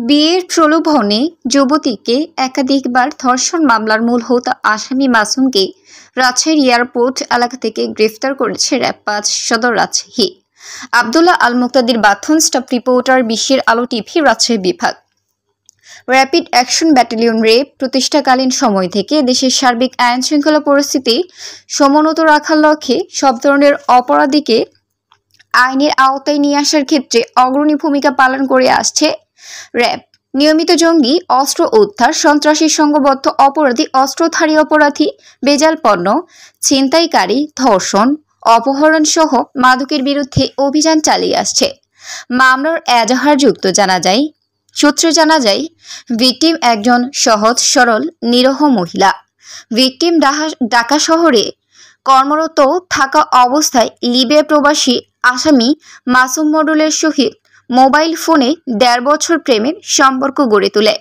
বিয়ের প্রলোভনে যুবতীকে একাধিকবার ধর্ষণ মামলার মূল হোতা আসামি মাসুমকে রাজশাহীর এয়ারপোর্ট এলাকা থেকে গ্রেফতার করেছে র‍্যাব-৫ সদর রাজশাহী। আব্দুল্লাহ আল মুক্তাদির বাথন স্টাফ রিপোর্টার, বিশ্বের আলো টিভি, রাজশাহী বিভাগ। র্যাপিড অ্যাকশন ব্যাটালিয়ন র্যাব প্রতিষ্ঠাকালীন সময় থেকে দেশের সার্বিক আইন শৃঙ্খলা পরিস্থিতি সমুন্নত রাখার লক্ষ্যে সব ধরনের অপরাধীকে আইনের আওতায় নিয়ে আসার ক্ষেত্রে অগ্রণী ভূমিকা পালন করে আসছে র্যাব। নিয়মিত জঙ্গি, অস্ত্র উদ্ধার, সন্ত্রাসী সংঘবদ্ধ অপরাধী, অস্ত্রধারী অপরাধী, বেজাল পণ্য, ছিনতাইকারী, ধর্ষণ, অপহরণ সহ মাদকের বিরুদ্ধে অভিযান চালিয়ে আসছে। মামলার এজাহারযুক্ত সূত্রে জানা যায় ভিকটিম একজন সহজ সরল নিরীহ মহিলা। ভিকটিম ঢাকা শহরে কর্মরত থাকা অবস্থায় লিবিয়া প্রবাসী আসামি মাসুম মণ্ডলের সহিত মোবাইল ফোনে ১.৫ বছর প্রেমের সম্পর্ক গড়ে তোলে।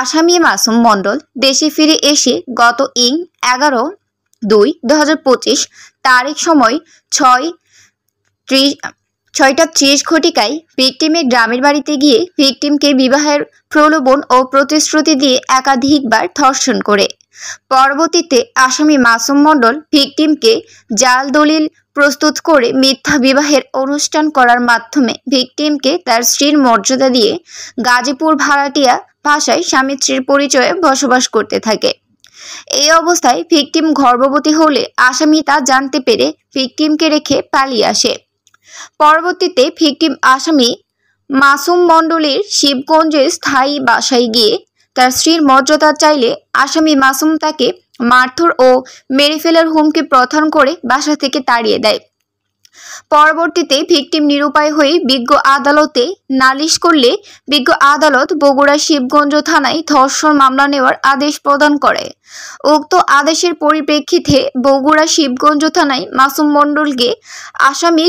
আসামি মাসুম মণ্ডল দেশে ফিরে এসে গত 11/2/2025 তারিখ সময় 6টা 30 ঘটিকায় ভিকটিমের গ্রামের বাড়িতে গিয়ে ভিকটিমকে বিবাহের প্রলোভন ও প্রতিশ্রুতি দিয়ে একাধিকবার ধর্ষণ করে। পরবর্তীতে আসামি মাসুম মণ্ডল ভিকটিমকে জাল দলিল প্রস্তুত করে মিথ্যা বিবাহের অনুষ্ঠান করার মাধ্যমে ভিকটিমকে তার স্ত্রীর মর্যাদা দিয়ে গাজীপুর ভাড়াটিয়া ভাষায় স্বামী স্ত্রীর পরিচয়ে বসবাস করতে থাকে। এই অবস্থায় ভিকটিম গর্ভবতী হলে আসামি তা জানতে পেরে ভিকটিমকে রেখে পালিয়ে আসে। পরবর্তীতে ভিকটিম আসামি মাসুম মণ্ডলের শিবগঞ্জের স্থায়ী বাসায় গিয়ে তার স্ত্রীর মর্যাদা চাইলে আসামি মাসুম তাকে মারধর ও মেরে ফেলার হুমকি প্রদান করে বাসা থেকে তাড়িয়ে দেয়। পরবর্তীতে ভিকটিম নিরুপায় হয়ে বিজ্ঞ আদালতে নালিশ করলে বিজ্ঞ আদালত বগুড়া শিবগঞ্জ থানায় ধর্ষণ মামলা নেওয়ার আদেশ প্রদান করে। উক্ত আদেশের পরিপ্রেক্ষিতে বগুড়া শিবগঞ্জ থানায় মাসুম মণ্ডলকে আসামি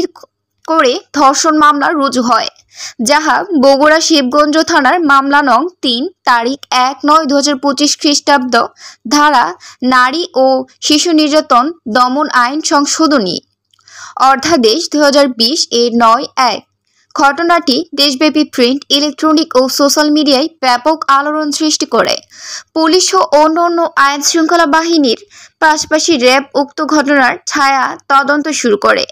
করে ধর্ষণ মামলা রুজু হয়, যাহা বগুড়া শিবগঞ্জ থানার মামলা নং ৩ তারিখ ১/৯/২০২৫ খ্রিস্টাব্দ ধারা নারী ও শিশু নির্যাতন দমন আইন সংশোধনী অধ্যাদেশ ২০২০ এর ৯/১। ঘটনাটি দেশব্যাপী প্রিন্ট, ইলেকট্রনিক ও সোশ্যাল মিডিয়ায় ব্যাপক আলোড়ন সৃষ্টি করে। পুলিশ ও অন্যান্য আইন শৃঙ্খলা বাহিনীর পাশাপাশি র্যাব উক্ত ঘটনার ছায়া তদন্ত শুরু করে।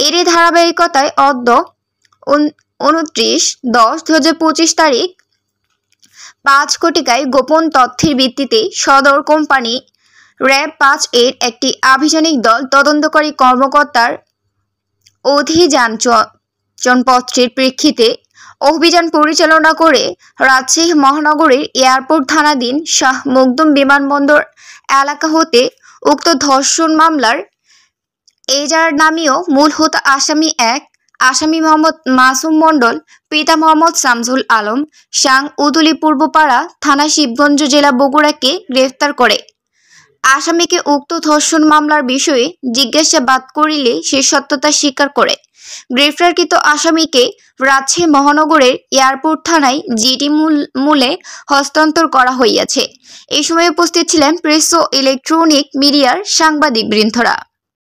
এরই ধারাবাহিকতায় অদ্য ২৯/১০/২০২৫ তারিখ ৫ ঘটিকায় গোপন তথ্যের ভিত্তিতে সদর কোম্পানি র‍্যাব-৫ এর একটি আভিযানিক দল তদন্তকারী কর্মকর্তার অভিযানপত্রের প্রেক্ষিতে অভিযান পরিচালনা করে রাজশাহী মহানগরীর এয়ারপোর্ট থানাধীন শাহ মখদুম বিমানবন্দর এলাকা হতে উক্ত ধর্ষণ মামলার এজাহারনামীয় মূল হোতা আসামি ১ আসামি মোহাম্মদ মাসুম মণ্ডল, পিতা মোহাম্মদ শামসুল আলম, সাং উদুলি পূর্বপাড়া থানা, শিবগঞ্জ জেলা, বগুড়াকে গ্রেফতার করে। আসামিকে উক্ত ধর্ষণ মামলার বিষয়ে জিজ্ঞাসাবাদ করিলে সে সত্যতা স্বীকার করে। গ্রেফতারকৃত আসামিকে রাজশাহী মহানগরের এয়ারপোর্ট থানায় জিডি মূলে হস্তান্তর করা হইয়াছে। এই সময় উপস্থিত ছিলেন প্রেস ও ইলেকট্রনিক মিডিয়ার সাংবাদিকবৃন্দরা।